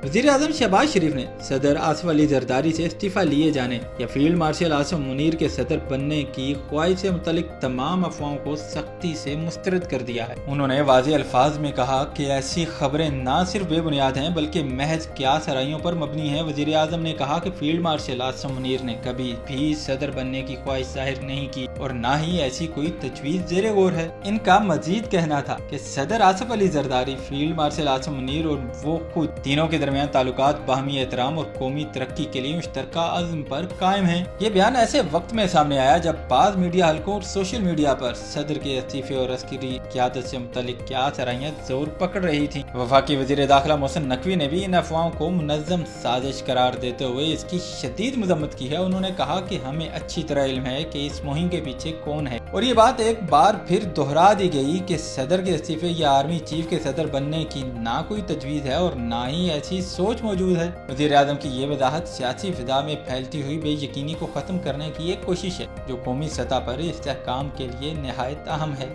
वज़ीर आज़म शहबाज शरीफ ने सदर आसिफ अली जरदारी से इस्तीफा लिए जाने या फील्ड मार्शल आसिम मुनीर के सदर बनने की ख्वाहिश से मुतालिक तमाम अफवाहों को सख्ती से मुस्तरद कर दिया है। उन्होंने वाज़े अल्फाज में कहा कि ऐसी खबरें न सिर्फ बेबुनियाद हैं बल्कि महज क्यास आराइयों पर मबनी है। वज़ीर आज़म ने कहा कि फील्ड मार्शल आसिम मुनीर ने कभी भी सदर बनने की ख्वाहिश जाहिर नहीं की और न ही ऐसी कोई तजवीज़ ज़ेरे गौर है। इनका मजीद कहना था कि सदर आसिफ अली जरदारी, फील्ड मार्शल आसिम मुनीर और वो खुद तीनों के दरमियान ताल्लुकात बाहमी एहतराम और कौमी तरक्की के लिए मुश्तरका अज़्म पर कायम है। ये बयान ऐसे वक्त में सामने आया जब बाज़ मीडिया हलकों और सोशल मीडिया पर सदर के इस्तीफे और अस्करी क़यादत से मुतालिक क्या सराहियां जोर पकड़ रही थी। वफाकी वज़ीर दाखिला मोहसिन नकवी ने भी इन अफवाहों को मुनज़्ज़म साजिश करार देते हुए इसकी शदीद मज़म्मत की है। उन्होंने कहा कि हमें अच्छी तरह इल्म है कि इस मुहिम के पीछे कौन है और ये बात एक बार फिर दोहरा दी गई कि सदर के इस्तीफे या आर्मी चीफ के सदर बनने की ना कोई तजवीज़ है और ना ही ऐसी सोच मौजूद है। वज़ीर आज़म की ये वजाहत सियासी फिजा में फैलती हुई बेयकीनी को ख़त्म करने की एक कोशिश है जो कौमी सतह पर इस्तेहकाम के लिए निहायत अहम है।